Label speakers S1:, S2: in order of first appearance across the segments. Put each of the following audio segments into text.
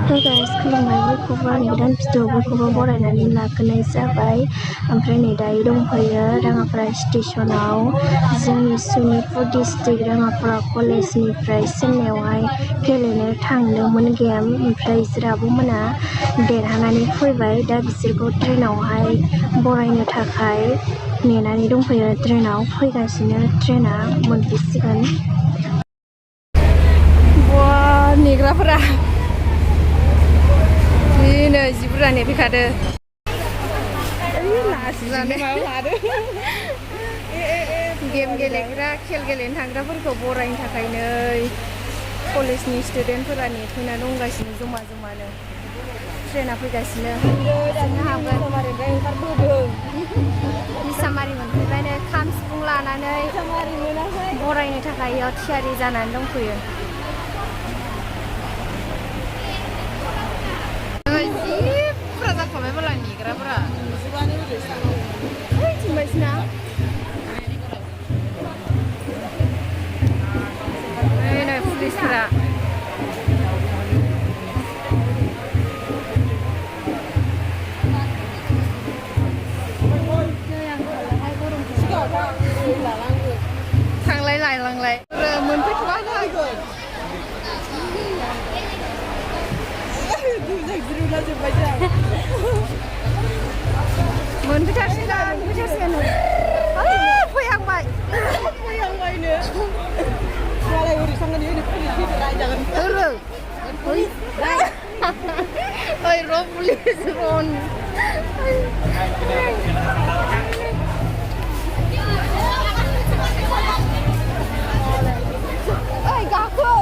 S1: Hey guys, खुलुमबाय बयखौबो आंनि गोदान भिडिअ बयखौबो बरायनानै लाग्रोनाय जाबाय। ओमफ्राय नै दायो दंफैयो राङापारा स्टेसनाव जोंनि सनितपुर डिस्ट्रिक्ट राङापारा कलेजनिफ्राय चेन्नाइआवहाय गेलेनो थांदोंमोन गेम। ओमफ्राय बिसोर आब'मोना देरहानानै फैबाय। दा बिसोरखौ ट्रेनावहाय बरायनो थाखाय नेनानै दंफैयो। ट्रेनाव फैगासिनो, ट्रेना मोनफैसिगोन। नेग्राफोरा नै जि बुरजा नेफैखादो। गेम गेलेग्रा खेल गेलेनो थांग्राफोरखौ बरायनो थाखाय नै कलेजनि स्टुडेन्टफोरा नेथ'ना दंगासिनो जमा जमानो। ट्रेना फैगासिनो। मिसामारि मोनफैबायनो खाम सिफुं लानानै बरायनो थाखाय बेयाव थियारि जानानै दंफैयो। पुलिसफोरा थांलाय लायलांलाय मोनफैथ'वाखै। मोनफैथारसिगोन फैहांबायनो मालाय ओरै थांनानै ओरै पुलिस रायजागोन। ओइ र' पुलिस रन ओइ गाखो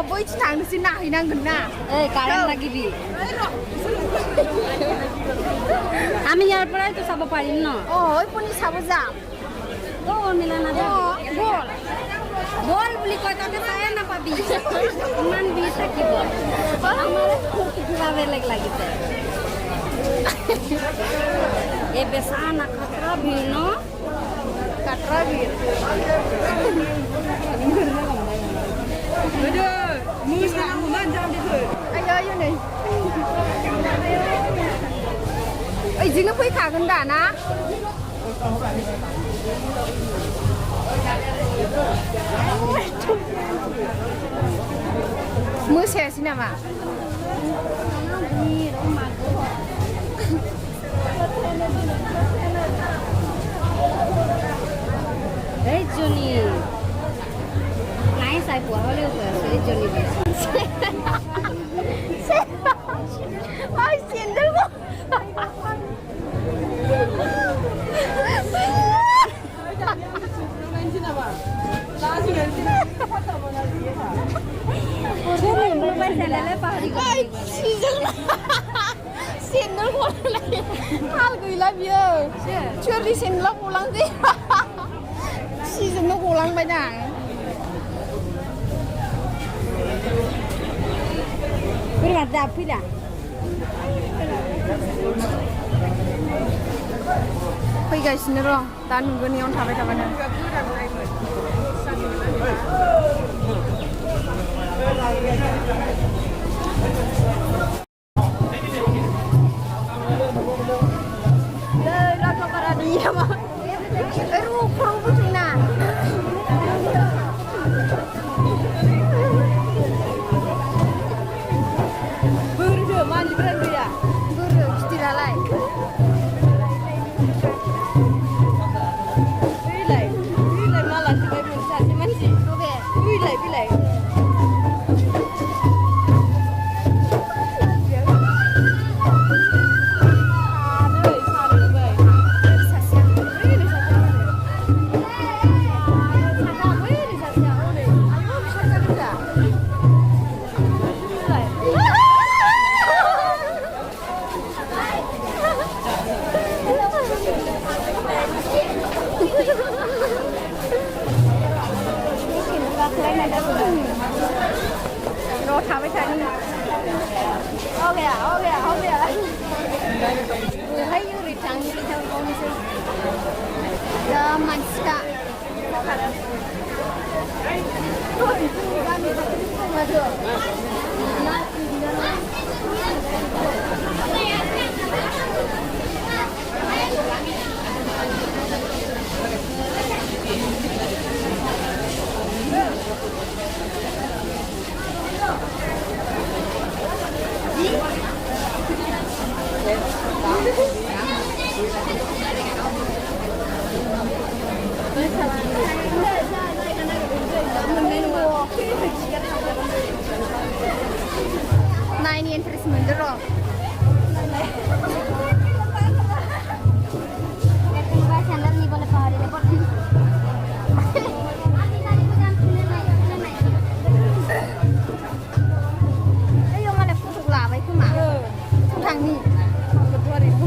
S1: बैथि थांनोसै नायहैनांगोन ना।
S2: কারেন্ট লাগিবি আমি ইয়াৰ পৰাই তো চাব পাৰিম ন।
S1: ওই পুনি চাব যাম।
S2: মিলা না বল বল বুলি কয় তাতে চায়ে নাপাবি। ইমান ভিৰ থাকিব আমাৰ কিবা বেলেগ লাগিছে। এই বেচা না খাতৰা ভিৰ ন,
S1: খাতৰা ভিৰ। Ayo nih. Izinnya fैखागोन दा ना? मोसायासै नामा?
S2: Hey Juni. ผัวเขาเลือกเผื่อซื้อจนนี่เลย
S1: Ay, siendo algo. Ay, siendo algo. Algo y la vio. Chưa đi xin lóc ulang đi. Xin nó ulang bay nang.
S2: Berapa dah?
S1: फैगासिनो र' दा नुगोन इयावनो थाबाय थाबानो Raga para dia mah ruh pusingna Buru mandi berang ya Buru istilalai Rồi thả với thằng ok Người thấy người trắng như theo con đi xem Giờ mình sẽ Thôi, ra mình không mà được Nah ini yang terus mendorong. Sandal ni boleh pahari lepas. Ayo mana foto lava itu mah. Tang ni. Keluar itu.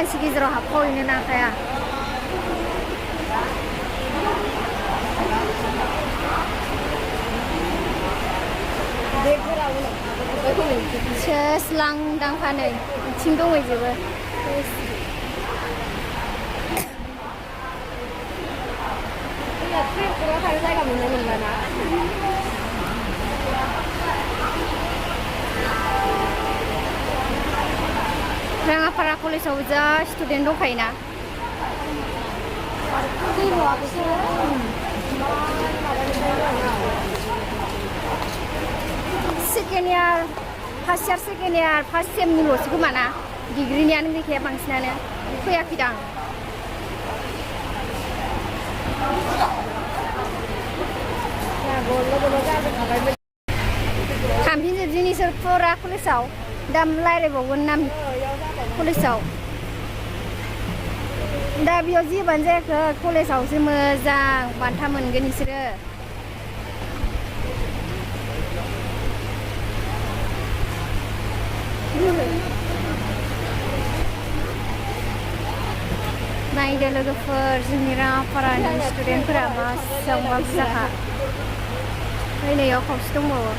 S2: मानसि गेजेराव हाबफावहैनो नांखाया सेस लांदांखा नै बिथिं दंहैजोबो जायगा मोननाय मोनलाना राङापारा कलेजाव जा स्टुडेन्ट दंखायोना second year first year second year first सेमनिल'सो खोमा ना डिग्रिनियानो गैखाया बांसिनानो फैयाखैदां थांफिनजोबसै नोंसोर फुरा कलेजाव दा रायज्लायबावगोन नाम कलेजाव दा बेयाव जेबोआनो जायाखै कलेजावसो मोजां बान्था मोनगोन बिसोरो नायदो लोगोफोर जोंनि राङापारानि स्टुडेन्टफोरा मासेबांबा बुरजाखा फैनायाव खावसे दंबावो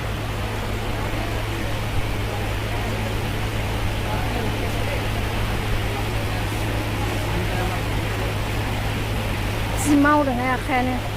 S2: जि मावदोंहाय आखायानो